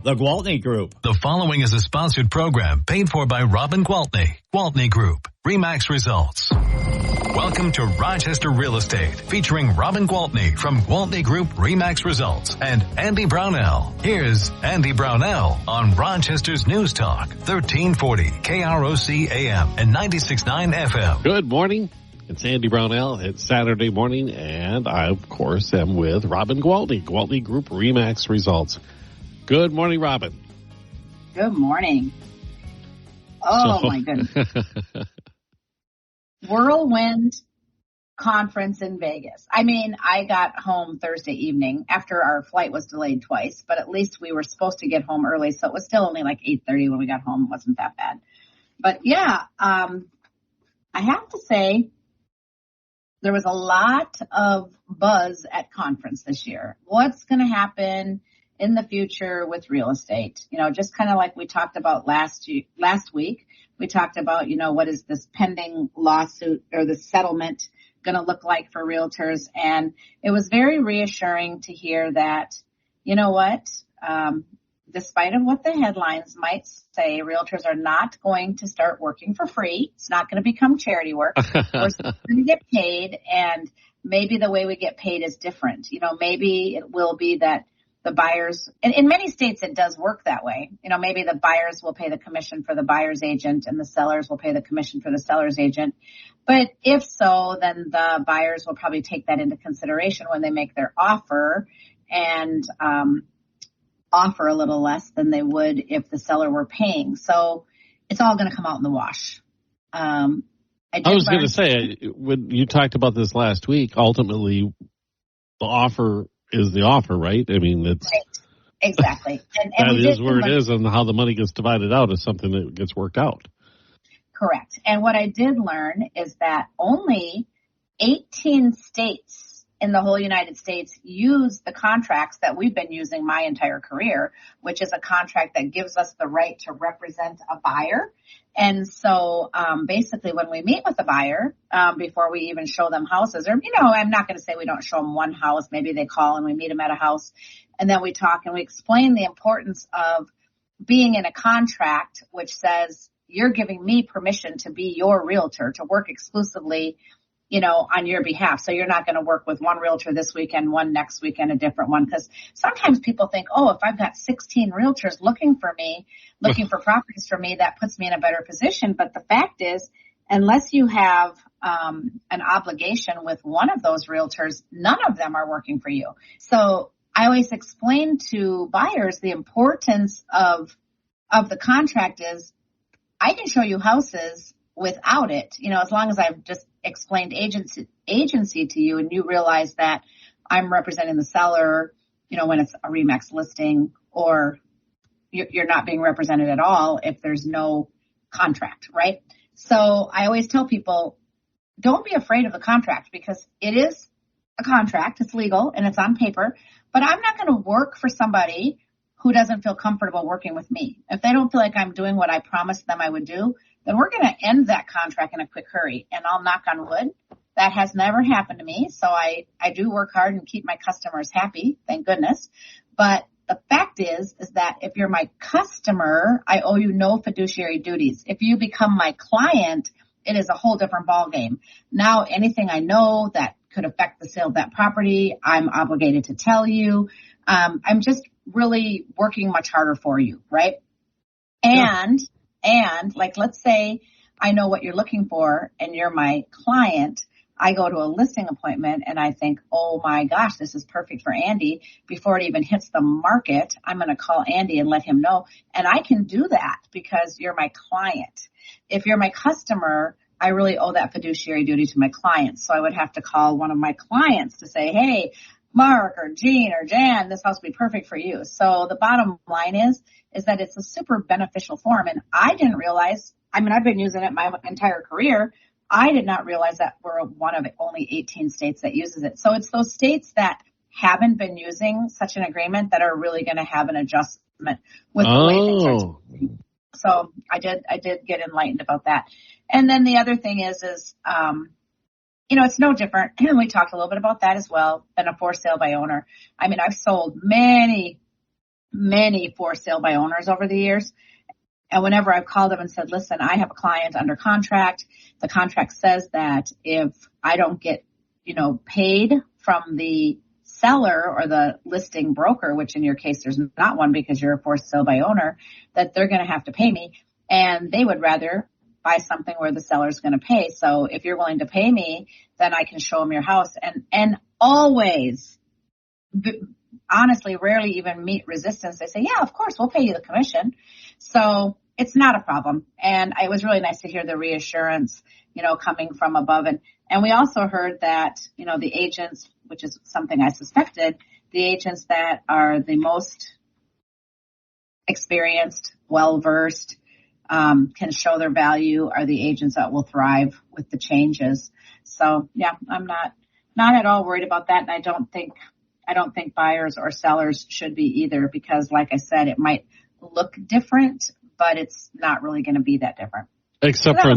The Gwaltney Group. The following is a sponsored program paid for by Robin Gwaltney. Gwaltney Group. RE/MAX results. Welcome to Rochester Real Estate, featuring Robin Gwaltney from Gwaltney Group-RE results and Andy Brownell. Here's Andy Brownell on Rochester's News Talk, 1340 KROC AM and 96.9 FM. Good morning. It's Andy Brownell. It's Saturday morning, and I, of course, am with Robin Gwaltney, Gwaltney Group-RE results. Good morning, Robin. Good morning. Oh, my goodness. Whirlwind conference in Vegas. I mean, I got home Thursday evening after our flight was delayed twice, but at least we were supposed to get home early, so it was still only like 8:30 when we got home. It wasn't that bad. But, yeah, I have to say there was a lot of buzz at conference this year. What's going to happen in the future with real estate? You know, just kind of like we talked about last week. We talked about, you know, what is this pending lawsuit or the settlement going to look like for realtors? And it was very reassuring to hear that, you know what, despite of what the headlines might say, realtors are not going to start working for free. It's not going to become charity work. We're going to get paid, and maybe the way we get paid is different. You know, maybe it will be that the buyers, and in many states it does work that way. You know, maybe the buyers will pay the commission for the buyer's agent and the sellers will pay the commission for the seller's agent. But if so, then the buyers will probably take that into consideration when they make their offer and offer a little less than they would if the seller were paying. So it's all going to come out in the wash. I was going to say, when you talked about this last week, ultimately the offer is the offer, right? I mean, it's right. Exactly. And that is where it is, and how the money gets divided out is something that gets worked out. Correct. And what I did learn is that only 18 states in the whole United States use the contracts that we've been using my entire career, which is a contract that gives us the right to represent a buyer. And so basically when we meet with a buyer, before we even show them houses, or, you know, I'm not going to say we don't show them one house. Maybe they call and we meet them at a house, and then we talk and we explain the importance of being in a contract which says you're giving me permission to be your realtor, to work exclusively, you know, on your behalf. So you're not going to work with one realtor this weekend, one next weekend, a different one. Because sometimes people think, oh, if I've got 16 realtors looking for me, looking for properties for me, that puts me in a better position. But the fact is, unless you have an obligation with one of those realtors, none of them are working for you. So I always explain to buyers the importance of the contract is I can show you houses without it, you know, as long as I've just explained agency to you and you realize that I'm representing the seller, you know, when it's a RE/MAX listing, or you're not being represented at all if there's no contract, right? So I always tell people, don't be afraid of the contract, because it is a contract, it's legal and it's on paper, but I'm not going to work for somebody who doesn't feel comfortable working with me. If they don't feel like I'm doing what I promised them I would do, then we're going to end that contract in a quick hurry. And I'll knock on wood. That has never happened to me. So I do work hard and keep my customers happy, thank goodness. But the fact is that if you're my customer, I owe you no fiduciary duties. If you become my client, it is a whole different ballgame. Now, anything I know that could affect the sale of that property, I'm obligated to tell you. I'm just really working much harder for you, right? And like, let's say I know what you're looking for and you're my client. I go to a listing appointment and I think, oh my gosh, this is perfect for Andy. Before it even hits the market, I'm going to call Andy and let him know. And I can do that because you're my client. If you're my customer, I really owe that fiduciary duty to my clients. So I would have to call one of my clients to say, hey, Mark or Jean or Jan, this house would be perfect for you. So the bottom line is that it's a super beneficial form. And I didn't realize, I mean, I've been using it my entire career. I did not realize that we're one of only 18 states that uses it. So it's those states that haven't been using such an agreement that are really going to have an adjustment with the way things are. So I did get enlightened about that. And then the other thing is you know, it's no different, and we talked a little bit about that as well, than a for sale by owner. I mean, I've sold many many for sale by owners over the years. And whenever I've called them and said, listen, I have a client under contract. The contract says that if I don't get, paid from the seller or the listing broker, which in your case there's not one because you're a forced sale by owner, that they're going to have to pay me. And they would rather buy something where the seller's going to pay. So if you're willing to pay me, then I can show them your house. And always, honestly, rarely even meet resistance. They say, yeah, of course, we'll pay you the commission. So it's not a problem. And it was really nice to hear the reassurance, coming from above. And we also heard that, the agents, which is something I suspected, the agents that are the most experienced, well-versed, can show their value are the agents that will thrive with the changes. So yeah, I'm not at all worried about that. And I don't think buyers or sellers should be either, because like I said, it might look different, but it's not really going to be that different. Except for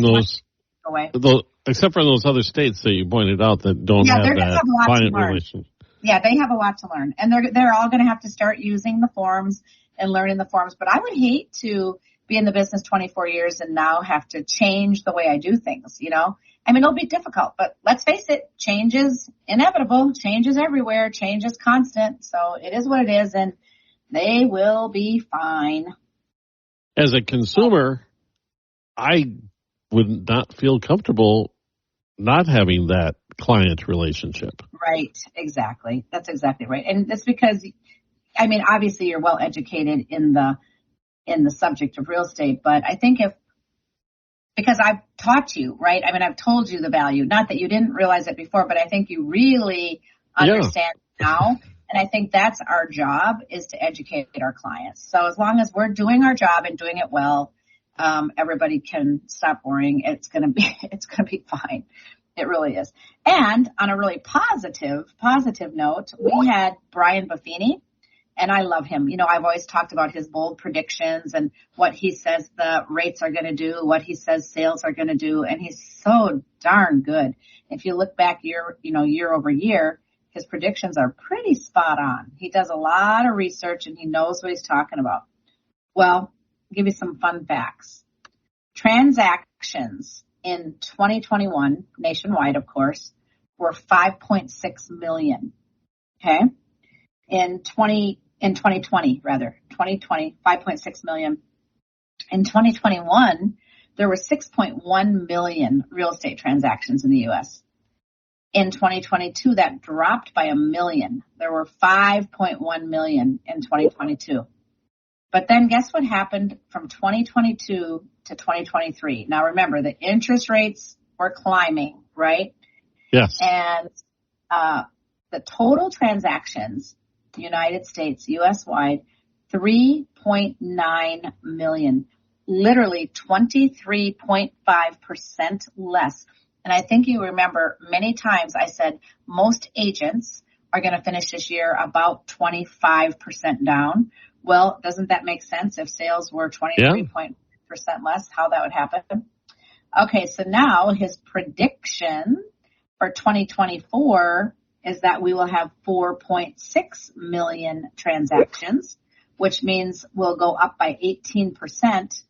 those other states that you pointed out that don't have that client relationship. Yeah, they have a lot to learn, and they're all going to have to start using the forms and learning the forms. But I would hate to be in the business 24 years and now have to change the way I do things. I mean, it'll be difficult, but let's face it, change is inevitable. Change is everywhere. Change is constant. So it is what it is, and they will be fine. As a consumer, I would not feel comfortable not having that client relationship. Right. Exactly. That's exactly right. And that's because, obviously you're well educated in the subject of real estate, but I think because I've taught you, right? I've told you the value, not that you didn't realize it before, but I think you really understand now. And I think that's our job, is to educate our clients. So as long as we're doing our job and doing it well, everybody can stop worrying. It's going to be fine. It really is. And on a really positive note, we had Brian Buffini, and I love him. I've always talked about his bold predictions and what he says the rates are going to do, what he says sales are going to do. And he's so darn good. If you look back year over year, his predictions are pretty spot on. He does a lot of research and he knows what he's talking about. Well, I'll give you some fun facts. Transactions in 2021, nationwide, of course, were 5.6 million. Okay. In 2020, 5.6 million. In 2021, there were 6.1 million real estate transactions in the U.S. In 2022, that dropped by 1 million. There were 5.1 million in 2022. But then guess what happened from 2022 to 2023? Now remember, the interest rates were climbing, right? Yes. And the total transactions, United States, U.S.-wide, 3.9 million, literally 23.5% less. And I think you remember many times I said most agents are going to finish this year about 25% down. Well, doesn't that make sense? If sales were 23% less, how that would happen? Okay, so now his prediction for 2024 is that we will have 4.6 million transactions, which means we'll go up by 18%.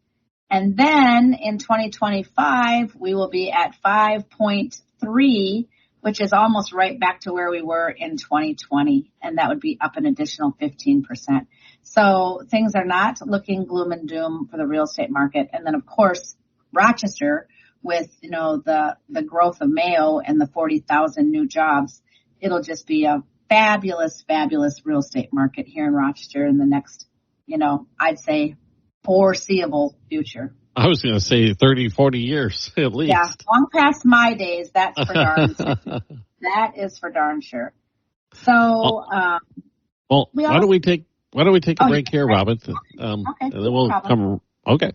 And then in 2025, we will be at 5.3, which is almost right back to where we were in 2020. And that would be up an additional 15%. So things are not looking gloom and doom for the real estate market. And then, of course, Rochester, with, the growth of Mayo and the 40,000 new jobs, it'll just be a fabulous, fabulous real estate market here in Rochester in the next, I'd say foreseeable future. I was going to say 30, 40 years at least. Yeah, long past my days. That's for darn sure. That is for darn sure. So, why don't we take a break here, Robin? Okay. And then we'll come. Okay.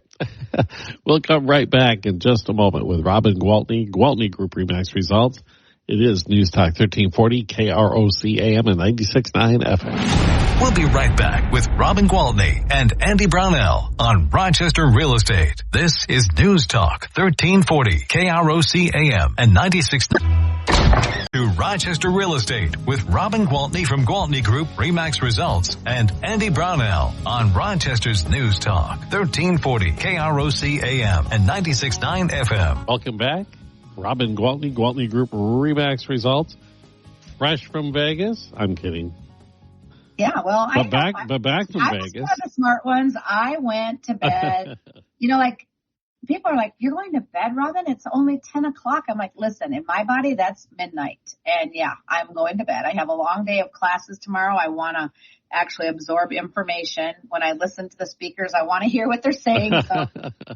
We'll come right back in just a moment with Robin Gwaltney, Gwaltney Group RE/MAX results. It is News Talk 1340, KROC AM and 96.9 FM. We'll be right back with Robin Gwaltney and Andy Brownell on Rochester Real Estate. This is News Talk 1340, KROC AM and 96.9. to Rochester Real Estate with Robin Gwaltney from Gwaltney Group RE/MAX Results and Andy Brownell on Rochester's News Talk, 1340 KROC AM and 96.9 FM. Welcome back. Robin Gwaltney, Gwaltney Group RE/MAX Results. Fresh from Vegas? I'm kidding. Yeah, well, back from Vegas. I was one of the smart ones. I went to bed. People are like, you're going to bed, Robin? It's only 10 o'clock. I'm like, listen, in my body, that's midnight. And yeah, I'm going to bed. I have a long day of classes tomorrow. I want to actually absorb information. When I listen to the speakers, I want to hear what they're saying. So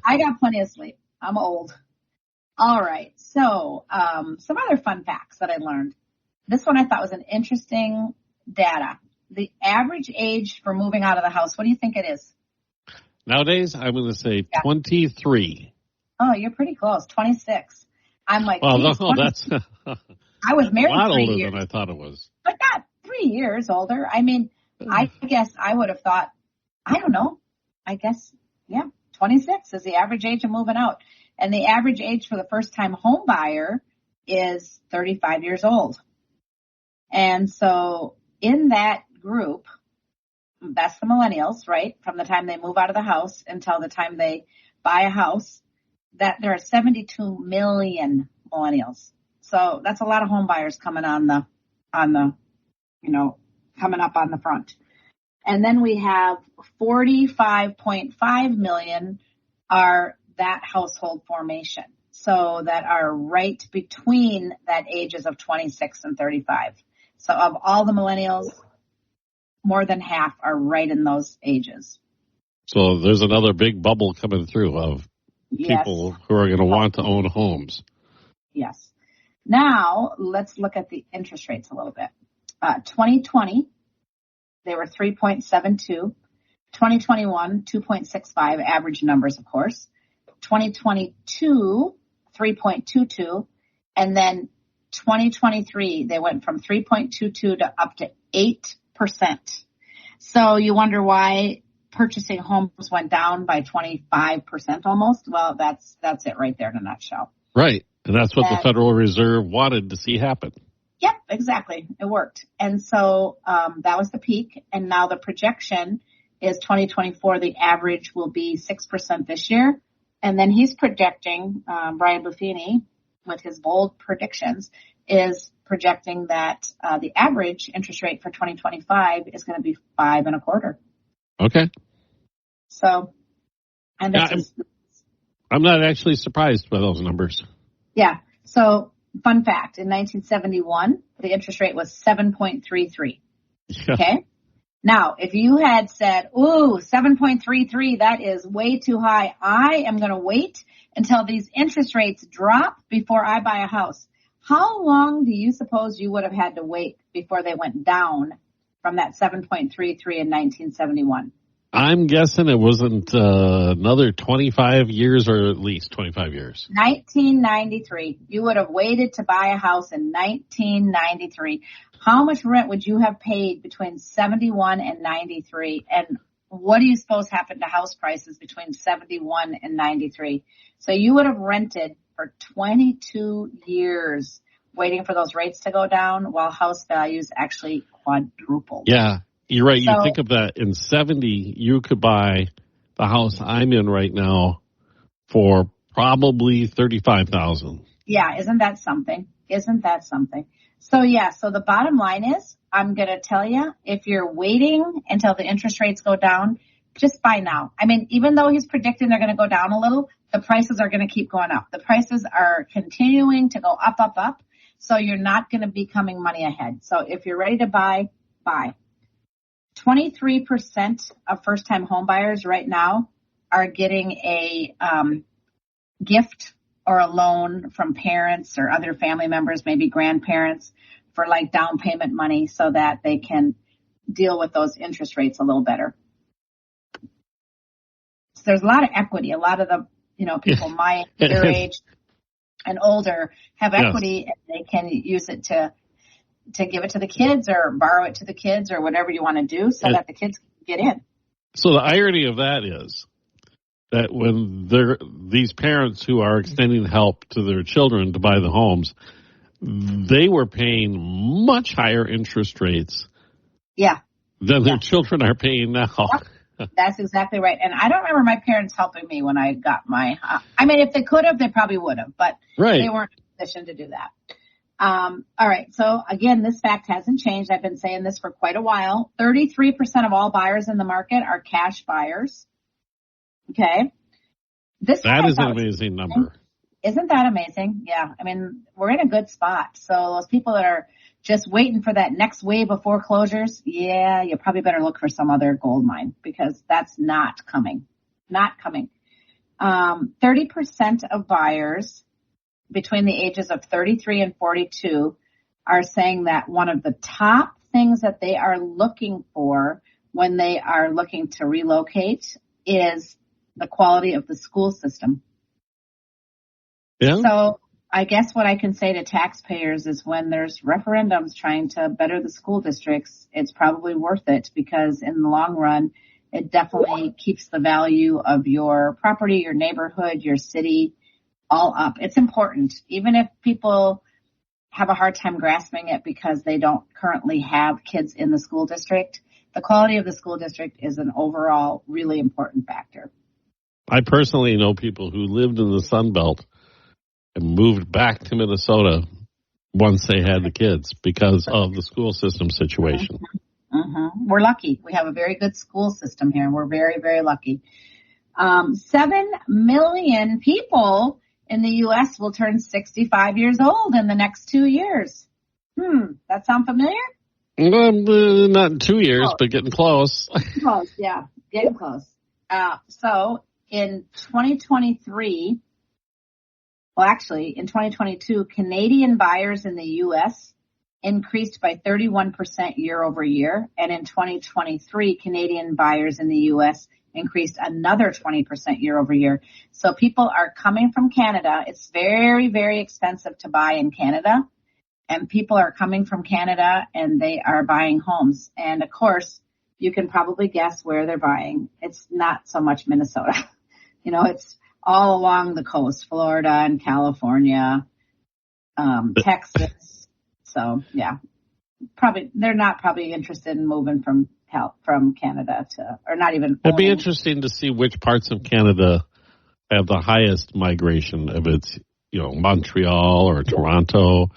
I got plenty of sleep. I'm old. All right. So some other fun facts that I learned. This one I thought was an interesting data. The average age for moving out of the house, what do you think it is? Nowadays, I'm going to say 23. Oh, you're pretty close. 26. I'm like, well, no, that's I was married a lot 3 older years. than I thought it was. But not 3 years older. I mean, I guess I would have thought, I don't know. I guess, 26 is the average age of moving out. And the average age for the first-time home buyer is 35 years old. And so in that group, that's the millennials, right? From the time they move out of the house until the time they buy a house, that there are 72 million millennials. So that's a lot of home buyers coming coming up on the front. And then we have 45.5 million are that household formation. So that are right between that ages of 26 and 35. So of all the millennials, more than half are right in those ages. So there's another big bubble coming through of people who are going to want to own homes. Yes. Now, let's look at the interest rates a little bit. 2020, they were 3.72. 2021, 2.65, average numbers, of course. 2022, 3.22. And then 2023, they went from 3.22 to up to 8%. So you wonder why purchasing homes went down by 25% almost. Well, that's it right there in a nutshell. Right. And that's what the Federal Reserve wanted to see happen. Yep, exactly. It worked. And so that was the peak. And now the projection is 2024, the average will be 6% this year. And then he's projecting, Brian Buffini, with his bold predictions, is projecting that the average interest rate for 2025 is going to be 5.25%. Okay. So, and I'm not actually surprised by those numbers. Yeah. So, fun fact: in 1971, the interest rate was 7.33. Yeah. Okay. Now, if you had said, "Ooh, 7.33, that is way too high. I am going to wait until these interest rates drop before I buy a house." How long do you suppose you would have had to wait before they went down from that 7.33 in 1971? I'm guessing it wasn't another 25 years or at least 25 years. 1993. You would have waited to buy a house in 1993. How much rent would you have paid between 71 and 93? And what do you suppose happened to house prices between 71 and 93? So you would have rented for 22 years waiting for those rates to go down while house values actually quadrupled. Yeah, you're right. You think of that. In 70, you could buy the house I'm in right now for probably $35,000. Yeah, isn't that something? So so the bottom line is, I'm going to tell you, if you're waiting until the interest rates go down, just buy now. I mean, even though he's predicting they're going to go down a little, the prices are going to keep going up. The prices are continuing to go up, up, up. So you're not going to be coming money ahead. So if you're ready to buy, buy. 23% of first-time home buyers right now are getting a gift or a loan from parents or other family members, maybe grandparents, for like down payment money so that they can deal with those interest rates a little better. So there's a lot of equity. A lot of the people my your age and older have equity, and they can use it to give it to the kids or borrow it to the kids or whatever you want to do so that the kids can get in. So the irony of that is that when these parents who are extending help to their children to buy the homes, they were paying much higher interest rates than their children are paying now. Yep. That's exactly right. And I don't remember my parents helping me when I got my, I mean, if they could have, they probably would have, but they weren't in a position to do that. All right. So again, this fact hasn't changed. I've been saying this for quite a while. 33% of all buyers in the market are cash buyers. Okay. That is an amazing number. Isn't that amazing? Yeah. I mean, we're in a good spot. So those people that are just waiting for that next wave of foreclosures, you probably better look for some other gold mine because that's not coming. Not coming. 30% of buyers between the ages of 33 and 42 are saying that one of the top things that they are looking for when they are looking to relocate is the quality of the school system. Yeah. So I guess what I can say to taxpayers is when there's referendums trying to better the school districts, it's probably worth it because in the long run, it definitely keeps the value of your property, your neighborhood, your city all up. It's important, even if people have a hard time grasping it because they don't currently have kids in the school district. The quality of the school district is an overall really important factor. I personally know people who lived in the Sun Belt and moved back to Minnesota once they had the kids because of the school system situation. Mm-hmm. We're lucky. We have a very good school system here, and we're very, very lucky. 7 million people in the U.S. will turn 65 years old in the next 2 years. That sound familiar? Not in 2 years, but getting close. Close, yeah, getting close. So in 2023, well, actually, in 2022, Canadian buyers in the U.S. increased by 31% year over year. And in 2023, Canadian buyers in the U.S. increased another 20% year over year. So people are coming from Canada. It's very, very expensive to buy in Canada. And people are coming from Canada and they are buying homes. And of course, you can probably guess where they're buying. It's not so much Minnesota. It's all along the coast, Florida and California, Texas. So yeah, they're not probably interested in moving from Canada to, or not even. It'd be interesting to see which parts of Canada have the highest migration, if it's, Montreal or Toronto,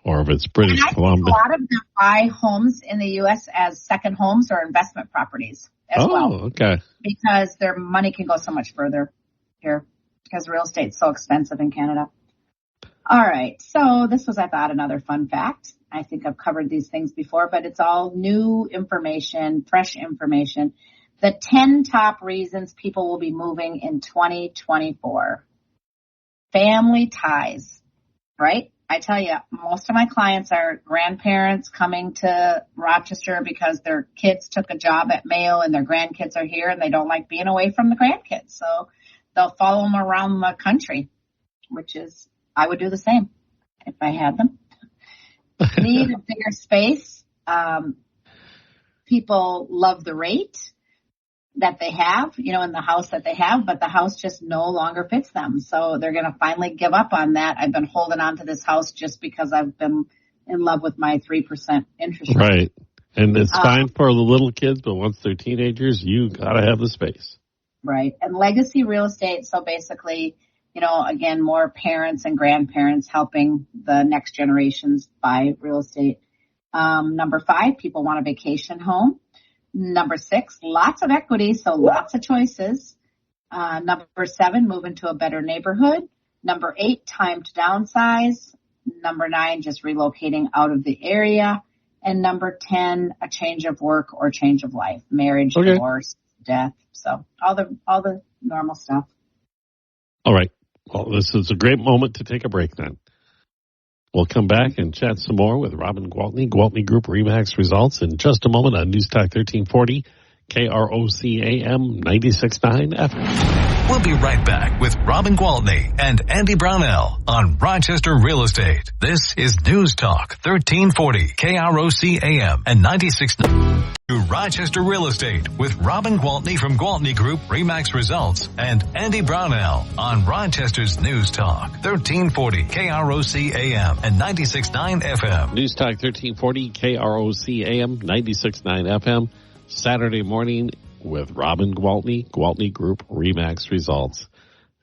or if it's British Columbia. A lot of them buy homes in the U.S. as second homes or investment properties as well. Oh, okay. Because their money can go so much further here because real estate's so expensive in Canada. All right. So this was, I thought, another fun fact. I think I've covered these things before, but it's all new information, fresh information. The 10 top reasons people will be moving in 2024. Family ties, right? I tell you, most of my clients are grandparents coming to Rochester because their kids took a job at Mayo and their grandkids are here and they don't like being away from the grandkids. So they'll follow them around the country, which is, I would do the same if I had them. Need a bigger space. People love the rate that they have, in the house that they have, but the house just no longer fits them. So they're going to finally give up on that. I've been holding on to this house just because I've been in love with my 3% interest rate. Right. And it's fine for the little kids, but once they're teenagers, you got to have the space. Right. And legacy real estate. So basically, again, more parents and grandparents helping the next generations buy real estate. Number 5, people want a vacation home. Number 6, lots of equity, so lots of choices. Number 7, move into a better neighborhood. Number 8, time to downsize. Number 9, just relocating out of the area. And number 10, a change of work or change of life, marriage, divorce, death. So all the normal stuff. All right. Well, this is a great moment to take a break then. We'll come back and chat some more with Robin Gwaltney, Gwaltney Group-RE results in just a moment on News Talk 1340, KROC-AM 96.9 FM. We'll be right back with Robin Gwaltney and Andy Brownell on Rochester Real Estate. This is News Talk 1340, KROC-AM and 96.9. To Rochester Real Estate with Robin Gwaltney from Gwaltney Group, RE/MAX Results, and Andy Brownell on Rochester's News Talk, 1340 KROC AM and 96.9 FM. News Talk 1340 KROC AM, 96.9 FM, Saturday morning with Robin Gwaltney, Gwaltney Group, RE/MAX Results.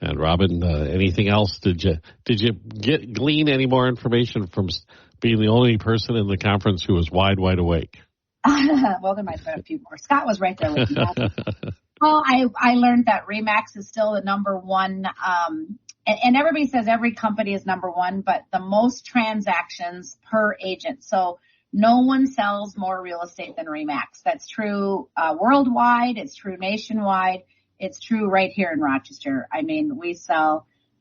And Robin, anything else? Did you glean any more information from being the only person in the conference who was wide awake? Well, there might have been a few more. Scott was right there with me. Well, I learned that RE/MAX is still the number one, and everybody says every company is number one, but the most transactions per agent. So no one sells more real estate than RE/MAX. That's true worldwide. It's true nationwide. It's true right here in Rochester. I mean,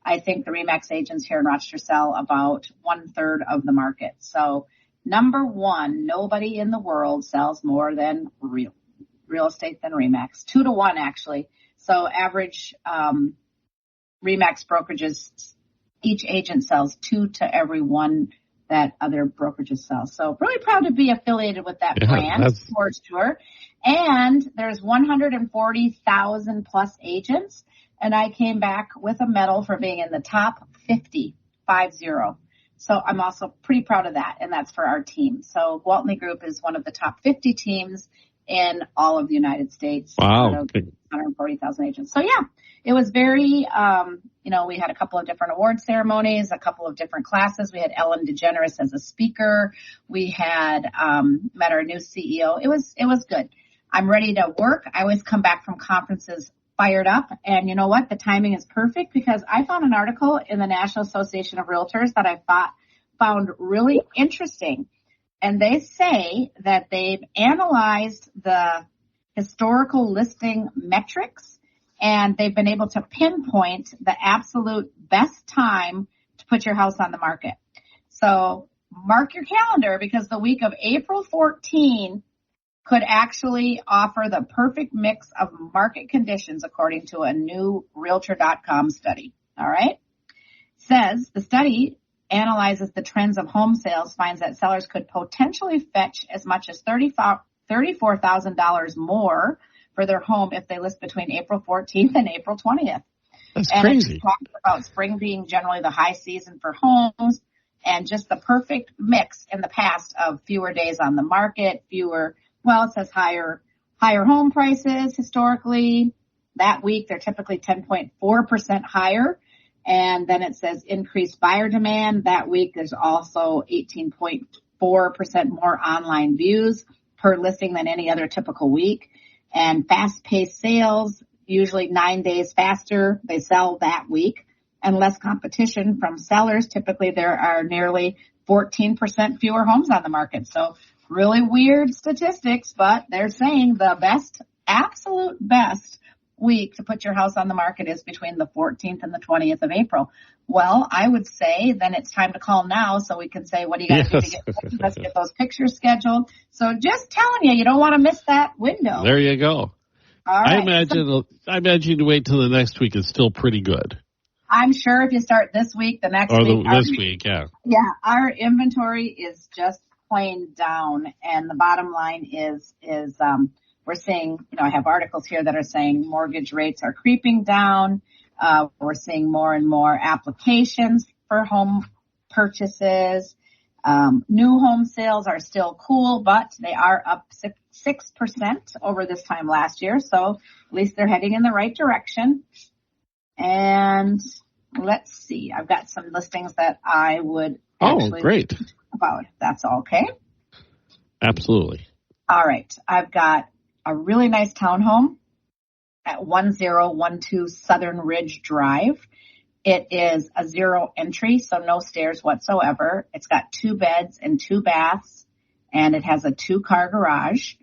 I think the RE/MAX agents here in Rochester sell about 1/3 of the market. So number one, nobody in the world sells more than real estate than RE/MAX. 2 to 1, actually. So average RE/MAX brokerages, each agent sells 2 to every 1 that other brokerages sell. So really proud to be affiliated with that brand, for sure. And there's 140,000 plus agents. And I came back with a medal for being in the top 50. So I'm also pretty proud of that, and that's for our team. So Gwaltney Group is one of the top 50 teams in all of the United States. Wow. 140,000 agents. So yeah, it was very, we had a couple of different award ceremonies, a couple of different classes. We had Ellen DeGeneres as a speaker. We had met our new CEO. It was good. I'm ready to work. I always come back from conferences fired up. And you know what? The timing is perfect because I found an article in the National Association of Realtors that I found really interesting. And they say that they've analyzed the historical listing metrics and they've been able to pinpoint the absolute best time to put your house on the market. So mark your calendar because the week of April 14 could actually offer the perfect mix of market conditions according to a new Realtor.com study. All right. Says the study analyzes the trends of home sales, finds that sellers could potentially fetch as much as $34,000 more for their home if they list between April 14th and April 20th. That's crazy. It talks about spring being generally the high season for homes and just the perfect mix in the past of fewer days on the market, it says higher home prices historically. That week, they're typically 10.4% higher. And then it says increased buyer demand. That week, there's also 18.4% more online views per listing than any other typical week. And fast-paced sales, usually 9 days faster, they sell that week. And less competition from sellers. Typically, there are nearly 14% fewer homes on the market. So really weird statistics, but they're saying the absolute best week to put your house on the market is between the 14th and the 20th of April. Well, I would say then it's time to call now so we can say, what do you got to do to get ready? Let's get those pictures scheduled. So just telling you don't want to miss that window. There you go. All right. I imagine to wait till the next week is still pretty good. I'm sure if you start this week, the next week. This week, yeah. Yeah, our inventory is just plain down, and the bottom line is we're seeing, I have articles here that are saying mortgage rates are creeping down. We're seeing more and more applications for home purchases. New home sales are still cool, but they are up 6% over this time last year. So at least they're heading in the right direction. And let's see, I've got some listings that I would great. Talk about, if that's okay. Absolutely. All right. I've got a really nice townhome at 1012 Southern Ridge Drive. It is a 0 entry, so no stairs whatsoever. It's got 2 beds and 2 baths, and it has a 2-car garage,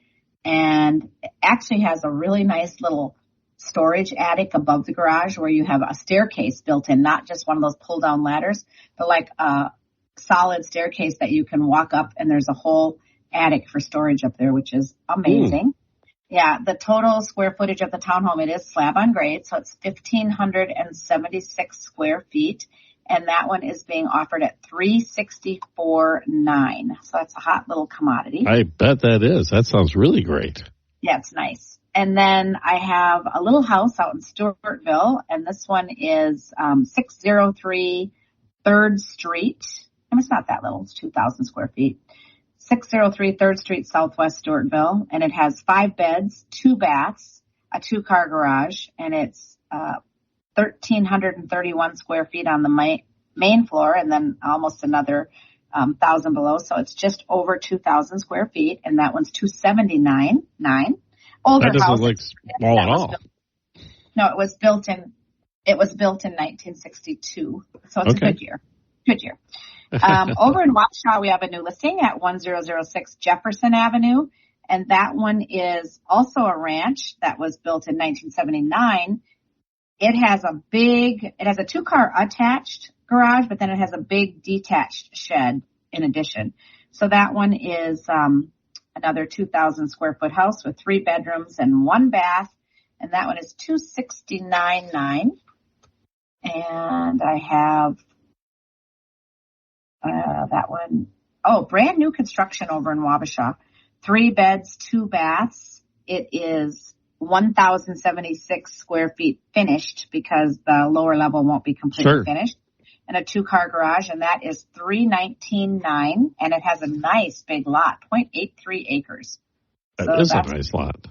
and it actually has a really nice little storage attic above the garage where you have a staircase built in, not just one of those pull-down ladders, but like a solid staircase that you can walk up, and there's a whole attic for storage up there, which is amazing. Yeah, the total square footage of the townhome, it is slab on grade, so it's 1,576 square feet. and that one is being offered at $364,900. So that's a hot little commodity. I bet that is. That sounds really great. Yeah, it's nice. And then I have a little house out in Stewartville, and this one is 603 3rd Street. And it's not that little. It's 2,000 square feet. 603 3rd Street, Southwest Stewartville, and it has 5 beds, 2 baths, a 2-car garage, and it's 1,331 square feet on the main floor, and then almost another 1,000 below. So it's just over 2,000 square feet, and that one's $279,900. Older that doesn't house. Look small at all. No, it was built in 1962, so it's a good year. Good year. Over in Waukesha, we have a new listing at 1006 Jefferson Avenue, and that one is also a ranch that was built in 1979. It has a 2-car attached garage, but then it has a big detached shed in addition. So that one is another 2,000 square foot house with 3 bedrooms and 1 bath, and that one is $269,900. And I have that one. Oh, brand new construction over in Wabasha. 3 beds, 2 baths. It is 1,076 square feet finished because the lower level won't be completely finished. And a 2-car garage, and that is $319,900, and it has a nice big lot, 0.83 acres. That is a nice lot.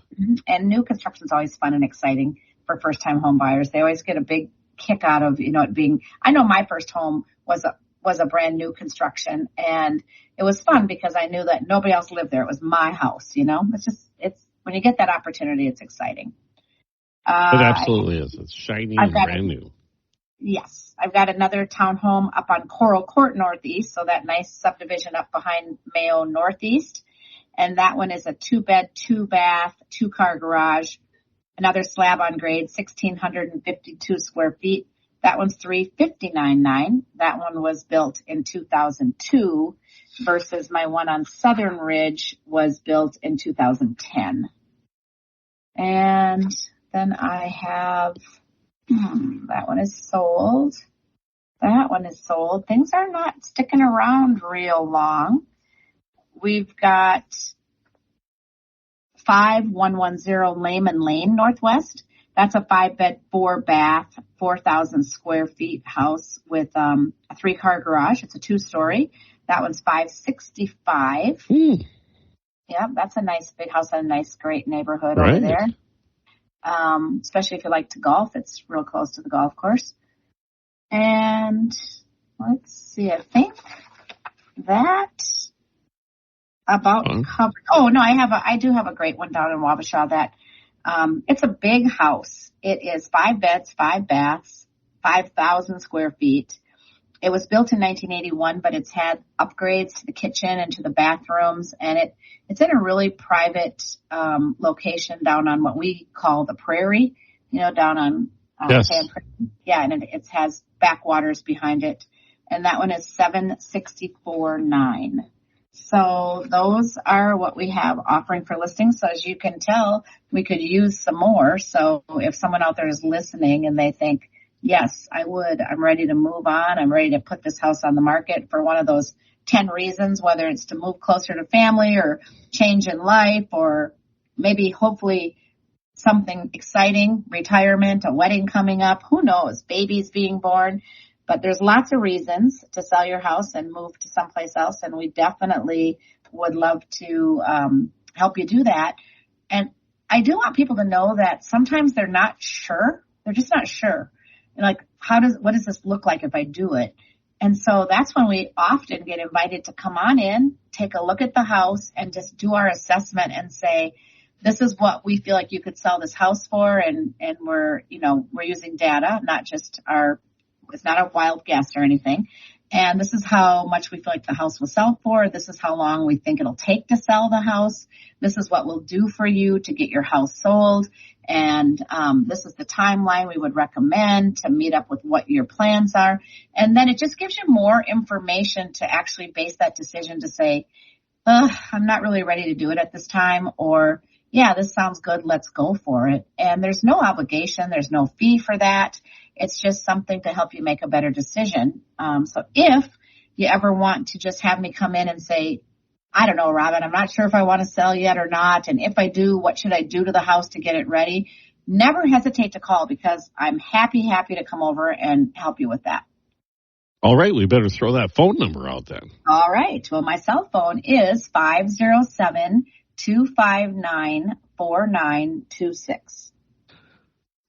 And new construction is always fun and exciting for first-time home buyers. They always get a big kick out of, it being. I know my first home was a brand new construction, and it was fun because I knew that nobody else lived there. It was my house. It's when you get that opportunity, it's exciting. It absolutely is. It's shiny and brand new. Yes. I've got another townhome up on Coral Court Northeast, so that nice subdivision up behind Mayo Northeast. And that one is a 2-bed, 2-bath, 2-car garage, another slab on grade, 1,652 square feet. That one's $359,900. That one was built in 2002 versus my one on Southern Ridge was built in 2010. And then I have, that one is sold. That one is sold. Things are not sticking around real long. We've got 5110 Lehman Lane Northwest. That's a 5-bed, 4-bath, 4,000 square feet house with a 3-car garage. It's a 2-story. That one's $565,000. Yeah, that's a nice big house in a nice, great neighborhood over there. Especially if you like to golf. It's real close to the golf course. And let's see, I think that about covered. Oh, no, I do have a great one down in Wabasha that, it's a big house. It is 5 beds, 5 baths, 5,000 square feet. It was built in 1981, but it's had upgrades to the kitchen and to the bathrooms, and it's in a really private, location down on what we call the prairie, down on, Sand Prairie. Yeah, and it has backwaters behind it. And that one is $764,900. So those are what we have offering for listings. So as you can tell, we could use some more. So if someone out there is listening and they think, yes, I'm ready to move on. I'm ready to put this house on the market for one of those 10 reasons, whether it's to move closer to family or change in life or maybe hopefully something exciting, retirement, a wedding coming up, who knows, babies being born. But there's lots of reasons to sell your house and move to someplace else, and we definitely would love to help you do that. And I do want people to know that sometimes they're not sure. They're just not sure. And like, what does this look like if I do it? And so that's when we often get invited to come on in, take a look at the house, and just do our assessment and say, this is what we feel like you could sell this house for, and we're using data, not just it's not a wild guess or anything. And this is how much we feel like the house will sell for. This is how long we think it'll take to sell the house. This is what we'll do for you to get your house sold. And this is the timeline we would recommend to meet up with what your plans are. And then it just gives you more information to actually base that decision to say, I'm not really ready to do it at this time, or yeah, this sounds good, let's go for it. And there's no obligation, there's no fee for that. It's just something to help you make a better decision. So if you ever want to just have me come in and say, I don't know, Robin, I'm not sure if I want to sell yet or not. And if I do, what should I do to the house to get it ready? Never hesitate to call, because I'm happy to come over and help you with that. All right. We better throw that phone number out then. All right. Well, my cell phone is 507-259-4926.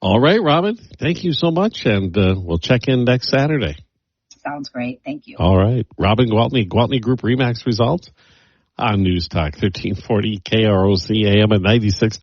All right, Robin. Thank you so much. And we'll check in next Saturday. Sounds great. Thank you. All right. Robin Gwaltney, Gwaltney Group RE/MAX results on News Talk 1340 KROC AM at 96.